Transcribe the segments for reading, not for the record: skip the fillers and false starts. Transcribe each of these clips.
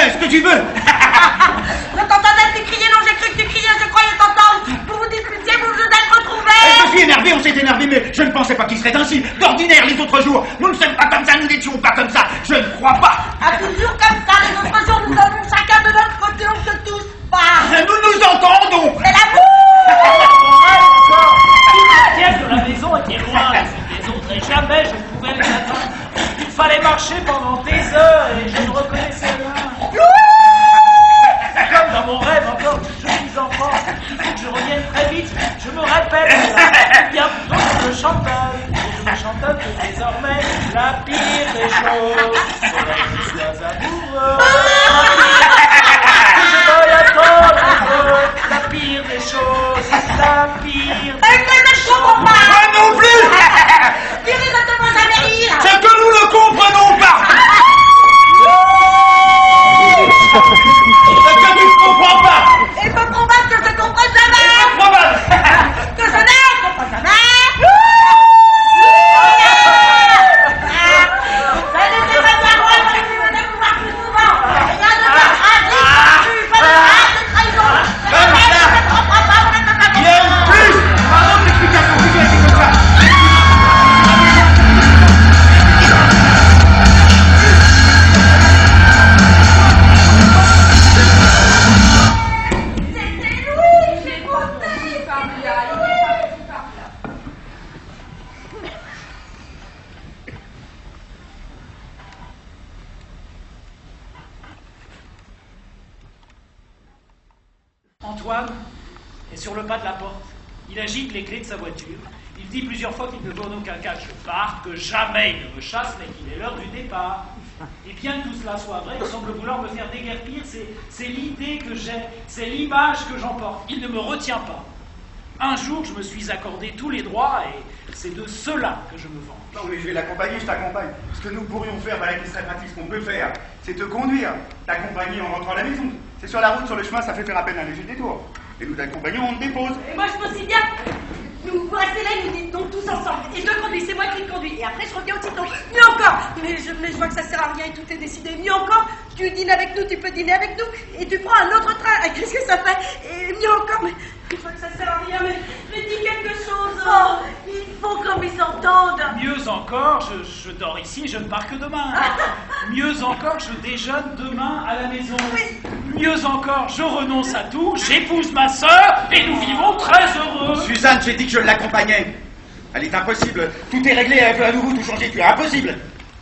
Ce que tu veux. Je t'entendais, tu criais, non, j'ai cru que tu criais, je croyais t'entendre. Vous vous discutiez, vous vous êtes retrouvés. Je suis énervé, on s'est énervé, mais je ne pensais pas qu'il serait ainsi. D'ordinaire, les autres jours, nous ne sommes pas comme ça, nous n'étions pas comme ça. Je ne crois pas. Ah, toujours comme ça, les autres jours, nous avons chacun de notre côté, on se touche pas. Nous nous entendons. C'est l'amour. Tout le tiers de la maison était loin les autres et jamais je ne pouvais les atteindre. Il fallait marcher pendant des heures et je ne reconnaissais rien. Comme dans mon rêve encore, je suis enfant. Il faut que je revienne très vite. Je me répète, il y a d'autres de chanteur. Et je chanteur que désormais la pire des choses. Je sois amoureux. Je dois attendre un peu. La pire des choses. La pire des Je comprends pas. Moi non plus. Tu ne te vois jamais rire. C'est que nous ne comprenons pas. C'est que tu ne comprends pas. Il faut combattre que je comprends jamais. Probable. Que je ne comprends jamais. Ça ne fait pas de moi, je veux vous voir plus souvent. Rien de pas tragique, tu fais de trahison. Je ne comprends pas, on n'a pas Bien plus. Pardon, l'explication, c'est bien, c'est comme ça. C'était Louis, j'ai compté. Antoine est sur le pas de la porte. Il agite les clés de sa voiture. Il dit plusieurs fois qu'il ne veut en aucun cas que je parte, que jamais il ne me chasse, mais qu'il est l'heure du départ. Et bien que tout cela soit vrai, il semble vouloir me faire déguerpir. C'est l'idée que j'ai, c'est l'image que j'emporte. Il ne me retient pas. Un jour, je me suis accordé tous les droits et c'est de cela que je me venge. Non, mais je vais l'accompagner, je t'accompagne. Ce que nous pourrions faire, voilà qui serait pratique, ce qu'on peut faire, c'est te conduire, t'accompagner en rentrant à la maison. C'est sur la route, sur le chemin, ça fait faire à peine un léger détour. Et nous t'accompagnons, on te dépose. Et moi, je me suis bien. Vous restez là, nous dites donc tous ensemble. Et je le conduis, c'est moi qui le conduis. Et après, je reviens aussi. Donc, mieux encore. Mais je vois que ça sert à rien et tout est décidé. Mieux encore, tu dînes avec nous, tu peux dîner avec nous. Et tu prends un autre train. Et qu'est-ce que ça fait? Et mieux encore, mais je vois que ça sert à rien. Mais dis quelque chose. Oh, il faut qu'on puisse s'entende. Mieux encore, je dors ici et je ne pars que demain. Mieux encore, je déjeune demain à la maison. Oui. Mieux encore, je renonce à tout, j'épouse ma sœur et nous vivons très heureux. Suzanne, j'ai dit que je l'accompagnais. Elle est impossible. Tout est réglé, elle veut à nouveau tout changer. Tu es impossible.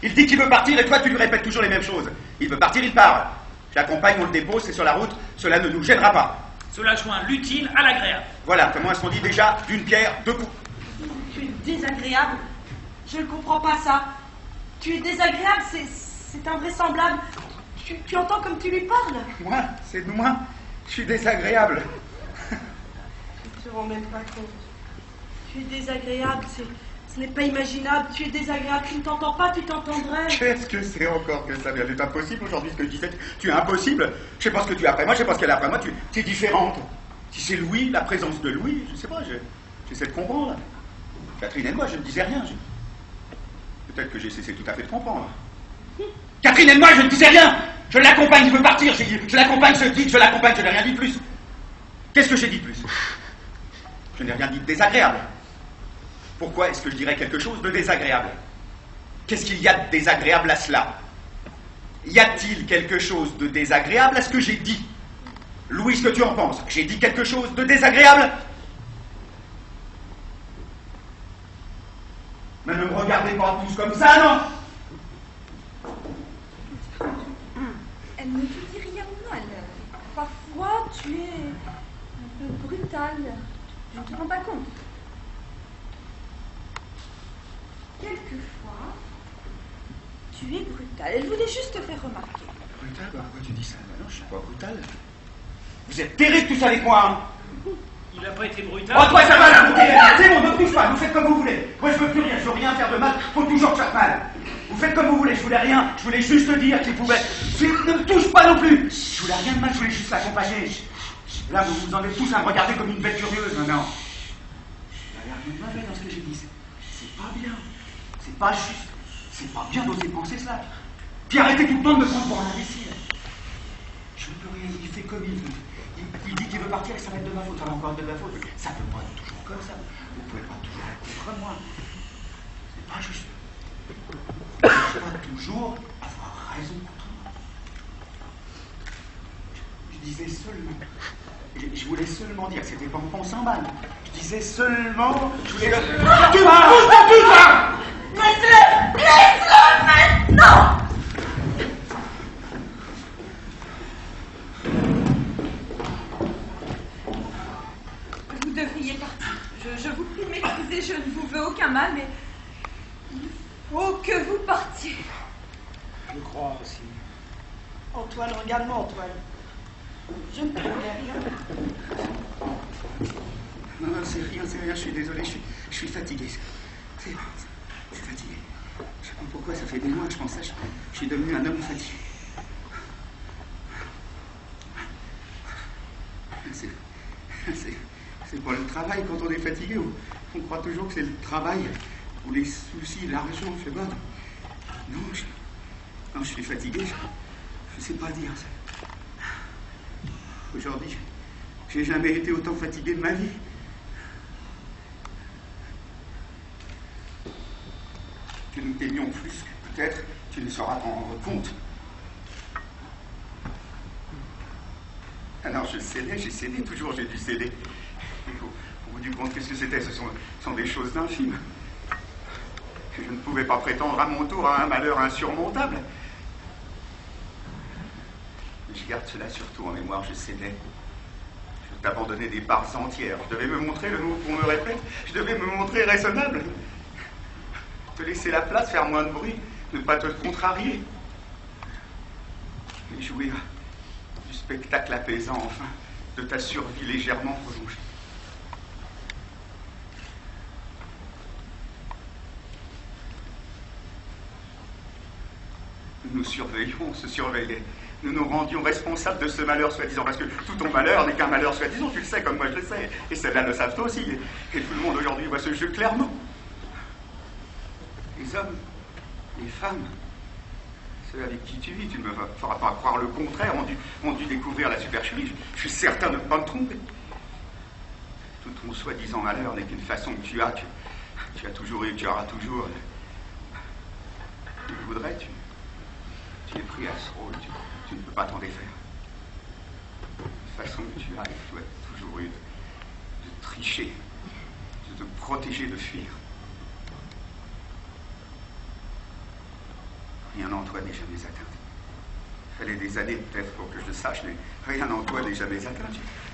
Il dit qu'il veut partir et toi, tu lui répètes toujours les mêmes choses. Il veut partir, il part. Je l'accompagne, on le dépose, c'est sur la route. Cela ne nous gênera pas. Cela joint l'utile à l'agréable. Voilà, comment est-ce qu'on dit déjà d'une pierre, deux coups. Tu es désagréable. Je ne comprends pas ça. Tu es désagréable, c'est invraisemblable. Tu entends comme tu lui parles. Moi, c'est de moi. Je suis désagréable. Tu te rends même pas compte. Tu es désagréable, ce n'est pas imaginable. Tu es désagréable, tu ne t'entends pas, tu t'entendrais. Qu'est-ce que c'est encore que ça? C'est impossible aujourd'hui ce que je disais. Tu es impossible. Je sais pas ce que tu as après moi, je sais pas ce qu'elle a après moi. Tu es différente. Si c'est Louis, la présence de Louis, je sais pas, j'essaie de comprendre. Catherine et moi, je ne disais rien. Peut-être que j'ai cessé tout à fait de comprendre. Catherine et moi, je ne disais rien. Je l'accompagne, il veut partir. J'ai dit, je l'accompagne, je dis que je l'accompagne, je n'ai rien dit de plus. Qu'est-ce que j'ai dit de plus? Je n'ai rien dit de désagréable. Pourquoi est-ce que je dirais quelque chose de désagréable? Qu'est-ce qu'il y a de désagréable à cela? Y a-t-il quelque chose de désagréable à ce que j'ai dit? Louis, ce que tu en penses? J'ai dit quelque chose de désagréable? Mais ne me regardez pas tous comme ça, non? Elle ne te dit rien de mal. Parfois, tu es un peu brutal. Je ne te rends pas compte. Quelquefois, tu es brutal. Elle voulait juste te faire remarquer. Brutal? Pourquoi tu dis ça? Non, je suis pas brutal. Vous êtes terribles tous avec moi, hein? Il n'a pas été brutal. Oh, toi, ça va, là, c'est bon, ne touche pas, vous faites comme vous voulez. Moi, je veux plus rien, je veux rien faire de mal, faut toujours que ça fasse mal. Vous faites comme vous voulez, je voulais rien, je voulais juste dire qu'il pouvait... Ne me touche pas non plus. Je voulais rien de mal, je voulais juste l'accompagner. Là, vous vous en êtes tous à me regarder comme une bête curieuse, maintenant. Il n'y a rien de mauvais dans ce que j'ai dit. C'est pas bien, c'est pas juste, c'est pas bien d'oser penser cela. Puis arrêtez tout le temps de me prendre pour un imbécile. Oui, il fait comme il veut. Il dit qu'il veut partir et ça va être de ma faute. Ça va encore être de ma faute. Ça peut pas être toujours comme ça. Vous pouvez pas toujours être contre moi. C'est pas juste. Je dois toujours avoir raison contre moi. Je disais seulement. Je voulais seulement dire, c'était pas en pensant mal. Je disais seulement. Je voulais. Tu m'as poussé ta putain! Laisse-le! Laisse-le maintenant! Vous devriez partir. Je vous prie de m'excuser, je ne vous veux aucun mal, mais il faut que vous partiez. Je crois aussi. Antoine, regarde-moi, Antoine. Je ne te promets rien. Non, c'est rien, je suis désolé, je suis fatigué. C'est bon, je suis fatigué. Je sais pas pourquoi, ça fait des mois que je pense ça, je suis devenu un homme fatigué. C'est pas le travail quand on est fatigué. On croit toujours que c'est le travail ou les soucis, l'argent, je sais pas. Non, je suis fatigué, je sais pas dire ça. Aujourd'hui, j'ai jamais été autant fatigué de ma vie. Que nous t'aimions plus, peut-être tu ne sauras t'en rendre compte. Alors je cédais, j'ai cédé, toujours j'ai dû céder. Au bout du compte, qu'est-ce que c'était? Ce sont des choses d'infimes. Je ne pouvais pas prétendre à mon tour à un malheur insurmontable. Mais je garde cela surtout en mémoire, je cédais. Je t'abandonnais des parts entières. Je devais me montrer, le mot qu'on me répète, je devais me montrer raisonnable. Te laisser la place, faire moins de bruit, ne pas te contrarier. Et jouir du spectacle apaisant, enfin, de ta survie légèrement prolongée. Nous nous surveillions, on se surveillait. Nous nous rendions responsables de ce malheur soi-disant, parce que tout ton malheur n'est qu'un malheur soi-disant, tu le sais comme moi je le sais, et celles-là le savent aussi, et tout le monde aujourd'hui voit ce jeu clairement. Les hommes, les femmes, ceux avec qui tu vis, tu ne me feras pas croire le contraire, ont dû découvrir la supercherie. Je suis certain de ne pas me tromper. Tout ton soi-disant malheur n'est qu'une façon que tu as toujours eu, tu auras toujours. Tu le voudrais, tu es pris à ce rôle, tu ne peux pas t'en défaire. Une façon que tu as toujours eu de tricher, de te protéger, de fuir. Rien en toi n'est jamais atteint. Il fallait des années peut-être pour que je le sache, mais rien en toi n'est jamais atteint.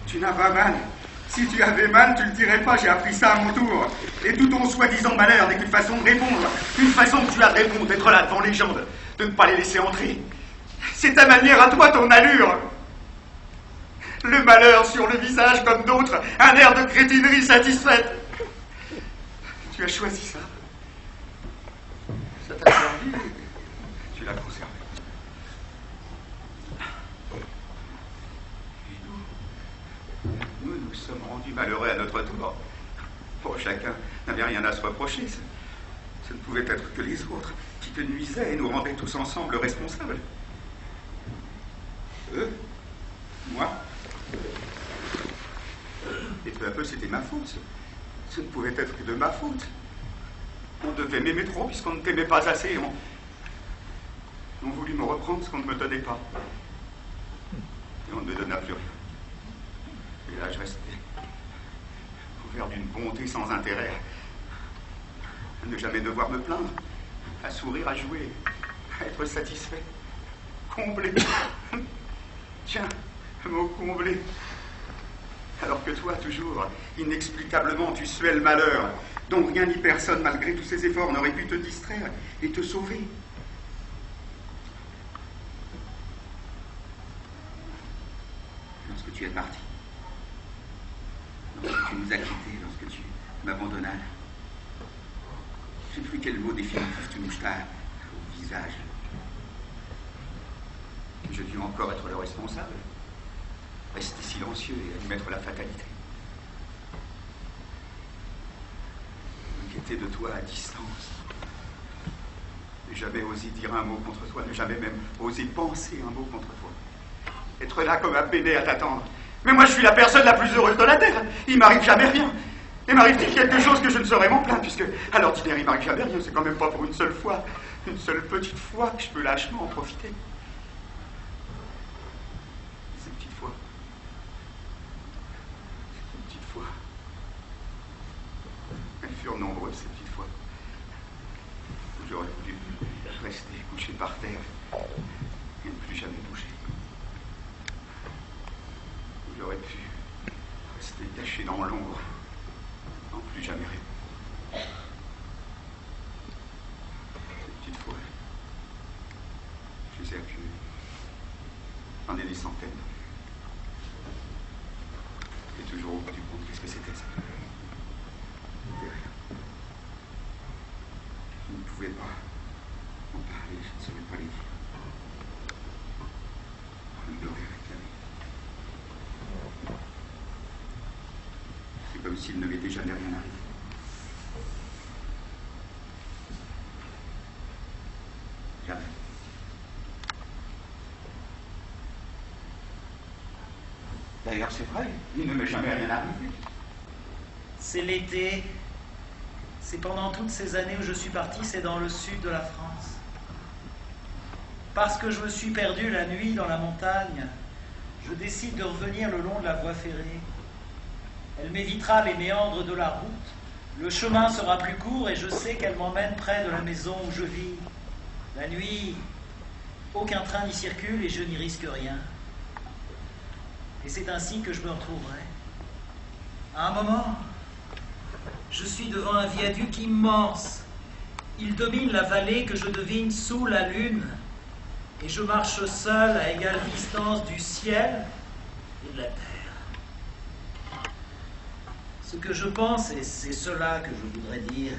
Tu n'as pas mal. Si tu avais mal, tu le dirais pas, j'ai appris ça à mon tour. Et tout ton soi-disant malheur n'est qu'une façon de répondre. Une façon que tu as de répondre, d'être là devant les gens, de ne pas les laisser entrer. C'est ta manière à toi, ton allure. Le malheur sur le visage comme d'autres, un air de crétinerie satisfaite. Tu as choisi ça. Ça t'a servi. Tu l'as conservé. Et nous sommes rendus malheureux à notre tour. Bon, chacun n'avait rien à se reprocher. Ce ne pouvait être que les autres qui te nuisaient et nous rendaient tous ensemble responsables. Eux, moi. Et peu à peu, c'était ma faute. Ce ne pouvait être que de ma faute. On devait m'aimer trop puisqu'on ne t'aimait pas assez. On voulu me reprendre ce qu'on ne me donnait pas. Et on ne me donna plus rien. Et là, je restais couvert d'une bonté sans intérêt. À ne jamais devoir me plaindre, à sourire, à jouer, à être satisfait. Comblé. Tiens, mot comblé. Alors que toi, toujours, inexplicablement, tu suais le malheur, dont rien ni personne, malgré tous ses efforts, n'aurait pu te distraire et te sauver. Lorsque tu es parti, lorsque tu nous as quittés, lorsque tu m'abandonnas, je ne sais plus quel mot définitif tu nous jetas au visage. Je dus encore être le responsable, rester silencieux et admettre la fatalité. M'inquiéter de toi à distance. Ne jamais oser dire un mot contre toi, ne jamais même oser penser un mot contre toi. Être là comme un pédé à t'attendre. Mais moi, je suis la personne la plus heureuse de la Terre. Il m'arrive jamais rien. Et m'arrive-t-il quelque chose que je ne saurais m'en plaindre, puisque à l'ordinaire, il m'arrive jamais rien. C'est quand même pas pour une seule fois, une seule petite fois que je peux lâchement en profiter. Ces petites fois. Ces petites fois. Elles furent nombreuses, ces petites fois. Où j'aurais voulu rester couché par terre et ne plus jamais bouger. Où j'aurais pu rester caché dans l'ombre, non plus jamais répondre. Ces petites fois, je les ai accumulées. J'en ai des centaines. Et toujours au bout du compte, qu'est-ce que c'était ça? C'était rien. Je ne pouvais pas en parler, je ne saurais pas les dire. Je me l'aurais réclamé. C'est comme s'il ne m'était jamais rien arrivé. Jamais. D'ailleurs, c'est vrai, il ne m'est jamais rien arrivé. C'est l'été. C'est pendant toutes ces années où je suis parti, c'est dans le sud de la France. Parce que je me suis perdu la nuit dans la montagne, je décide de revenir le long de la voie ferrée. Elle m'évitera les méandres de la route. Le chemin sera plus court et je sais qu'elle m'emmène près de la maison où je vis. La nuit, aucun train n'y circule et je n'y risque rien. Et c'est ainsi que je me retrouverai. À un moment, je suis devant un viaduc immense. Il domine la vallée que je devine sous la lune. Et je marche seul à égale distance du ciel et de la terre. Ce que je pense, et c'est cela que je voudrais dire,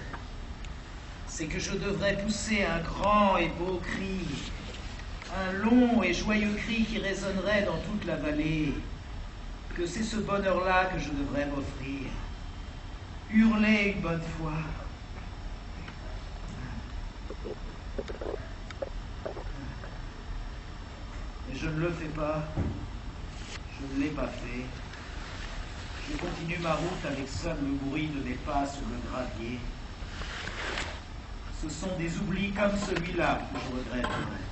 c'est que je devrais pousser un grand et beau cri, un long et joyeux cri qui résonnerait dans toute la vallée, que c'est ce bonheur-là que je devrais m'offrir. Hurler une bonne fois. Mais je ne le fais pas. Je ne l'ai pas fait. Je continue ma route avec seul le bruit de mes pas sur le gravier. Ce sont des oublis comme celui-là que je regretterais.